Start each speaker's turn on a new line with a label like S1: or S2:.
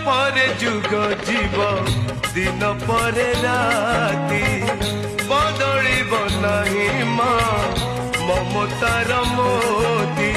S1: ପରେ ଯୁଗ ଯିବ ଦିନ ପରେ ରାତି ବଦଳିବ ନାହିଁ ମା ମମତାର ମୋତି